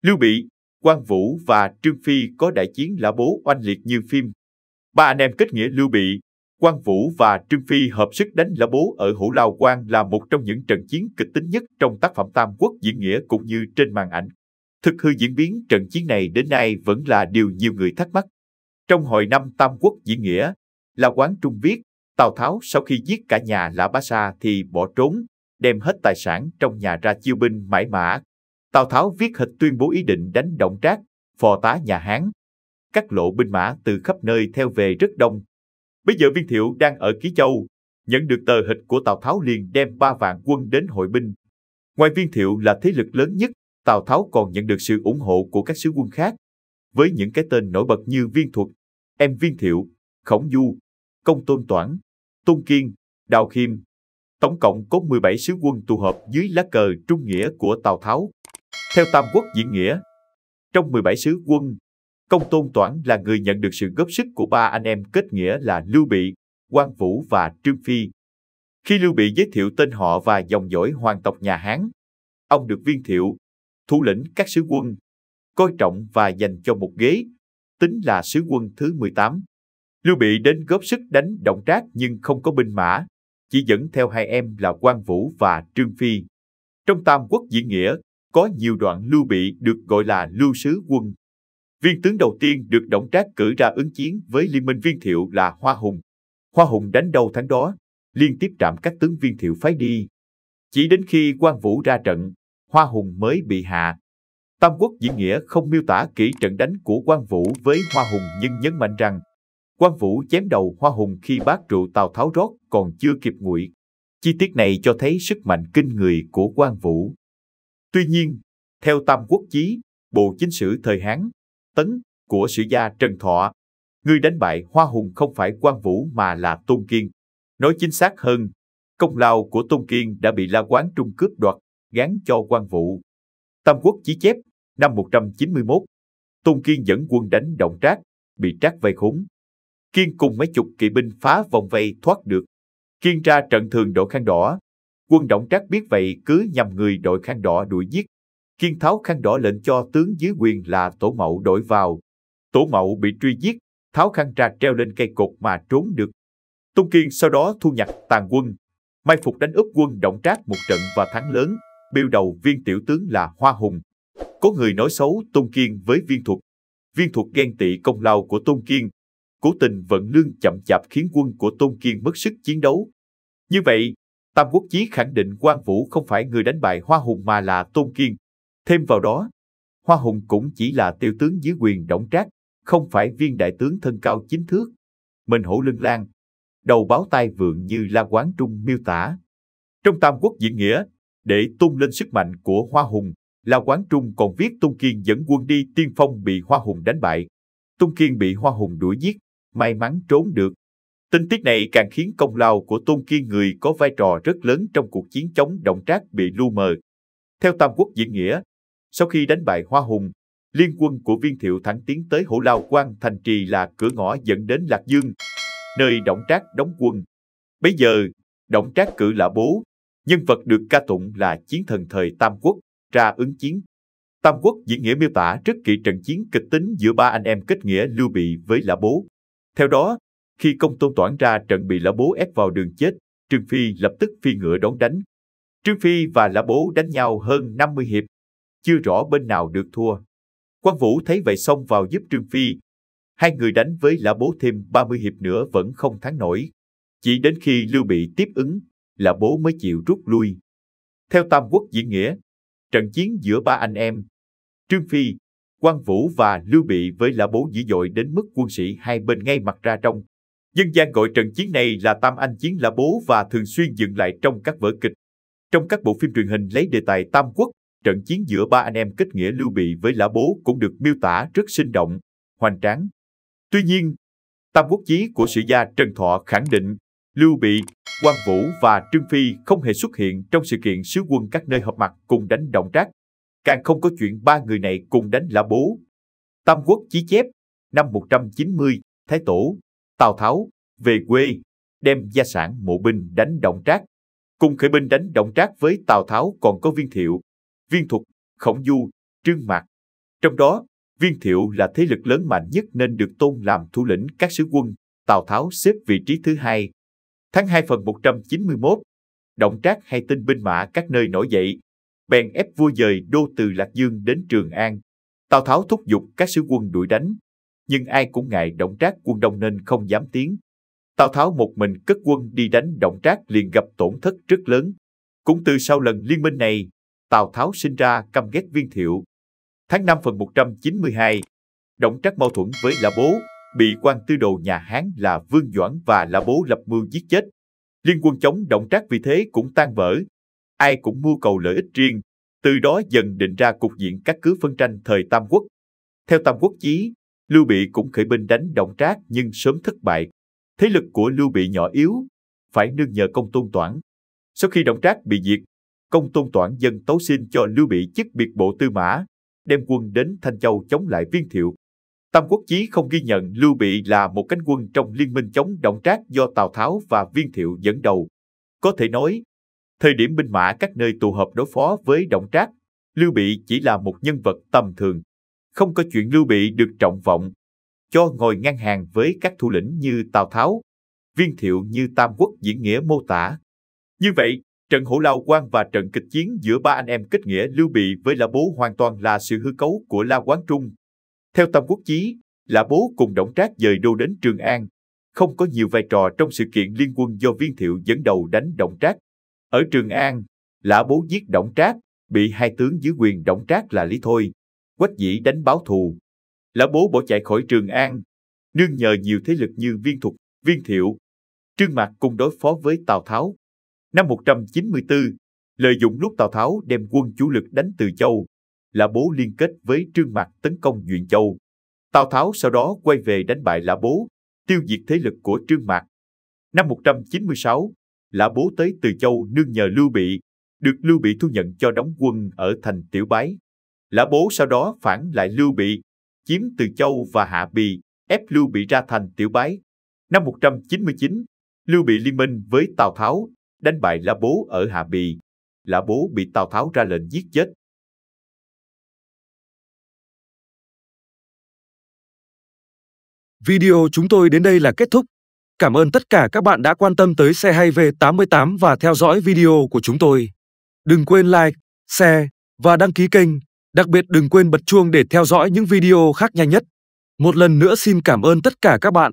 Lưu Bị, Quan Vũ và Trương Phi có đại chiến Lã Bố oanh liệt như phim. Ba anh em kết nghĩa Lưu Bị, Quan Vũ và Trương Phi hợp sức đánh Lã Bố ở Hổ Lao Quan là một trong những trận chiến kịch tính nhất trong tác phẩm Tam Quốc diễn nghĩa cũng như trên màn ảnh. Thực hư diễn biến trận chiến này đến nay vẫn là điều nhiều người thắc mắc. Trong hồi năm Tam Quốc diễn nghĩa, La Quán Trung viết, Tào Tháo sau khi giết cả nhà Lã Bá Sa thì bỏ trốn, đem hết tài sản trong nhà ra chiêu binh mãi mã. Tào Tháo viết hịch tuyên bố ý định đánh Đổng Trác, phò tá nhà Hán. Các lộ binh mã từ khắp nơi theo về rất đông. Bây giờ Viên Thiệu đang ở Ký Châu, nhận được tờ hịch của Tào Tháo liền đem 3 vạn quân đến hội binh. Ngoài Viên Thiệu là thế lực lớn nhất, Tào Tháo còn nhận được sự ủng hộ của các sứ quân khác, với những cái tên nổi bật như Viên Thuật, em Viên Thiệu, Khổng Du, Công Tôn Toản, Tôn Kiên, Đào Khiêm. Tổng cộng có 17 sứ quân tụ họp dưới lá cờ trung nghĩa của Tào Tháo. Theo Tam Quốc diễn nghĩa, trong 17 sứ quân, Công Tôn Toản là người nhận được sự góp sức của 3 anh em kết nghĩa là Lưu Bị, Quan Vũ và Trương Phi. Khi Lưu Bị giới thiệu tên họ và dòng dõi hoàng tộc nhà Hán, ông được Viên Thiệu, thủ lĩnh các sứ quân, coi trọng và dành cho một ghế, tính là sứ quân thứ 18. Lưu Bị đến góp sức đánh Đổng Trác nhưng không có binh mã, chỉ dẫn theo 2 em là Quan Vũ và Trương Phi. Trong Tam Quốc diễn nghĩa, có nhiều đoạn Lưu Bị được gọi là Lưu Sứ Quân. Viên tướng đầu tiên được Đổng Trác cử ra ứng chiến với liên minh Viên Thiệu là Hoa Hùng. Hoa Hùng đánh đâu thắng đó, liên tiếp trảm các tướng Viên Thiệu phái đi. Chỉ đến khi Quan Vũ ra trận, Hoa Hùng mới bị hạ. Tam Quốc diễn nghĩa không miêu tả kỹ trận đánh của Quan Vũ với Hoa Hùng nhưng nhấn mạnh rằng Quan Vũ chém đầu Hoa Hùng khi bát rượu Tào Tháo rót còn chưa kịp nguội. Chi tiết này cho thấy sức mạnh kinh người của Quan Vũ. Tuy nhiên, theo Tam Quốc Chí, bộ chính sử thời Hán, Tấn của sử gia Trần Thọ, người đánh bại Hoa Hùng không phải Quan Vũ mà là Tôn Kiên. Nói chính xác hơn, công lao của Tôn Kiên đã bị La Quán Trung cướp đoạt, gán cho Quan Vũ. Tam Quốc Chí chép, năm 191, Tôn Kiên dẫn quân đánh Đổng Trác, bị Trác vây khốn. Kiên cùng mấy chục kỵ binh phá vòng vây thoát được. Kiên ra trận thường đội khăn đỏ. Quân Đổng Trác biết vậy cứ nhằm người đội khăn đỏ đuổi giết. Kiên tháo khăn đỏ lệnh cho tướng dưới quyền là Tổ Mậu đổi vào. Tổ Mậu bị truy giết, tháo khăn ra treo lên cây cột mà trốn được. Tôn Kiên sau đó thu nhặt tàn quân, mai phục đánh úp quân Đổng Trác một trận và thắng lớn, bêu đầu viên tiểu tướng là Hoa Hùng. Có người nói xấu Tôn Kiên với Viên Thuật. Viên Thuật ghen tị công lao của Tôn Kiên, cố tình vận lương chậm chạp khiến quân của Tôn Kiên mất sức chiến đấu. Như vậy, Tam Quốc Chí khẳng định Quan Vũ không phải người đánh bại Hoa Hùng mà là Tôn Kiên. Thêm vào đó, Hoa Hùng cũng chỉ là tiểu tướng dưới quyền Đổng Trác, không phải viên đại tướng thân cao 9 thước, mình hổ lưng lang, đầu báo tai vượng như La Quán Trung miêu tả. Trong Tam Quốc diễn nghĩa, để tung lên sức mạnh của Hoa Hùng, La Quán Trung còn viết Tôn Kiên dẫn quân đi tiên phong bị Hoa Hùng đánh bại. Tôn Kiên bị Hoa Hùng đuổi giết, may mắn trốn được. Tình tiết này càng khiến công lao của Tôn Kiên, người có vai trò rất lớn trong cuộc chiến chống Đổng Trác, bị lu mờ. Theo Tam Quốc diễn nghĩa, sau khi đánh bại Hoa Hùng, liên quân của Viên Thiệu thẳng tiến tới Hổ Lao Quan, thành trì là cửa ngõ dẫn đến Lạc Dương, nơi Đổng Trác đóng quân. Bấy giờ, Đổng Trác cử Lã Bố, nhân vật được ca tụng là chiến thần thời Tam Quốc, ra ứng chiến. Tam Quốc diễn nghĩa miêu tả rất kỹ trận chiến kịch tính giữa 3 anh em kết nghĩa Lưu Bị với Lã Bố. Theo đó, khi Công Tôn Toản ra trận bị Lã Bố ép vào đường chết, Trương Phi lập tức phi ngựa đón đánh. Trương Phi và Lã Bố đánh nhau hơn 50 hiệp, chưa rõ bên nào được thua. Quan Vũ thấy vậy xông vào giúp Trương Phi. Hai người đánh với Lã Bố thêm 30 hiệp nữa vẫn không thắng nổi. Chỉ đến khi Lưu Bị tiếp ứng, Lã Bố mới chịu rút lui. Theo Tam Quốc diễn nghĩa, trận chiến giữa 3 anh em, Trương Phi, Quan Vũ và Lưu Bị với Lã Bố dữ dội đến mức quân sĩ hai bên ngay mặt ra trông. Dân gian gọi trận chiến này là Tam Anh chiến Lã Bố và thường xuyên dựng lại trong các vở kịch. Trong các bộ phim truyền hình lấy đề tài Tam Quốc, trận chiến giữa 3 anh em kết nghĩa Lưu Bị với Lã Bố cũng được miêu tả rất sinh động, hoành tráng. Tuy nhiên, Tam Quốc Chí của sử gia Trần Thọ khẳng định Lưu Bị, Quan Vũ và Trương Phi không hề xuất hiện trong sự kiện sứ quân các nơi họp mặt cùng đánh Đổng Trác. Càng không có chuyện 3 người này cùng đánh Lã Bố. Tam Quốc Chí chép, năm 190, Thái Tổ, Tào Tháo, về quê, đem gia sản mộ binh đánh Đổng Trác. Cùng khởi binh đánh Đổng Trác với Tào Tháo còn có Viên Thiệu, Viên Thuật, Khổng Du, Trương Mạc. Trong đó, Viên Thiệu là thế lực lớn mạnh nhất nên được tôn làm thủ lĩnh các sứ quân, Tào Tháo xếp vị trí thứ hai. Tháng 2 phần 191, Đổng Trác hay tin binh mã các nơi nổi dậy, bèn ép vua dời đô từ Lạc Dương đến Trường An. Tào Tháo thúc giục các sứ quân đuổi đánh, nhưng ai cũng ngại Đổng Trác quân đông nên không dám tiến. Tào Tháo một mình cất quân đi đánh Đổng Trác liền gặp tổn thất rất lớn. Cũng từ sau lần liên minh này, Tào Tháo sinh ra căm ghét Viên Thiệu. Tháng 5 phần 192, Đổng Trác mâu thuẫn với Lã Bố, bị quan tư đồ nhà Hán là Vương Doãn và Lã Bố lập mưu giết chết. Liên quân chống Đổng Trác vì thế cũng tan vỡ. Ai cũng mưu cầu lợi ích riêng, từ đó dần định ra cục diện cát cứ phân tranh thời Tam Quốc. Theo Tam Quốc chí, Lưu Bị cũng khởi binh đánh Đổng Trác nhưng sớm thất bại. Thế lực của Lưu Bị nhỏ yếu, phải nương nhờ Công Tôn Toản. Sau khi Đổng Trác bị diệt, Công Tôn Toản dâng tấu xin cho Lưu Bị chức biệt bộ tư mã, đem quân đến Thanh Châu chống lại Viên Thiệu. Tam Quốc chí không ghi nhận Lưu Bị là một cánh quân trong liên minh chống Đổng Trác do Tào Tháo và Viên Thiệu dẫn đầu. Có thể nói, thời điểm binh mã các nơi tụ họp đối phó với Đổng Trác, Lưu Bị chỉ là một nhân vật tầm thường. Không có chuyện Lưu Bị được trọng vọng, cho ngồi ngang hàng với các thủ lĩnh như Tào Tháo, Viên Thiệu như Tam Quốc diễn nghĩa mô tả. Như vậy, trận Hổ Lao Quan và trận kịch chiến giữa ba anh em kết nghĩa Lưu Bị với Lã Bố hoàn toàn là sự hư cấu của La Quán Trung. Theo Tam Quốc chí, Lã Bố cùng Đổng Trác dời đô đến Trường An, không có nhiều vai trò trong sự kiện liên quân do Viên Thiệu dẫn đầu đánh Đổng Trác. Ở Trường An, Lã Bố giết Đổng Trác, bị hai tướng dưới quyền Đổng Trác là Lý Thôi, Quách Dĩ đánh báo thù. Lã Bố bỏ chạy khỏi Trường An, nương nhờ nhiều thế lực như Viên Thục, Viên Thiệu, Trương Mạc cùng đối phó với Tào Tháo. Năm 194, lợi dụng lúc Tào Tháo đem quân chủ lực đánh Từ Châu, Lã Bố liên kết với Trương Mạc tấn công Duyện Châu. Tào Tháo sau đó quay về đánh bại Lã Bố, tiêu diệt thế lực của Trương Mạc. Năm 196, Lã Bố tới Từ Châu nương nhờ Lưu Bị, được Lưu Bị thu nhận cho đóng quân ở thành Tiểu Bái. Lã Bố sau đó phản lại Lưu Bị, chiếm Từ Châu và Hạ Bì, ép Lưu Bị ra thành Tiểu Bái. Năm 199, Lưu Bị liên minh với Tào Tháo, đánh bại Lã Bố ở Hạ Bì. Lã Bố bị Tào Tháo ra lệnh giết chết. Video chúng tôi đến đây là kết thúc. Cảm ơn tất cả các bạn đã quan tâm tới Xe Hay V88 và theo dõi video của chúng tôi. Đừng quên like, share và đăng ký kênh. Đặc biệt đừng quên bật chuông để theo dõi những video khác nhanh nhất. Một lần nữa xin cảm ơn tất cả các bạn.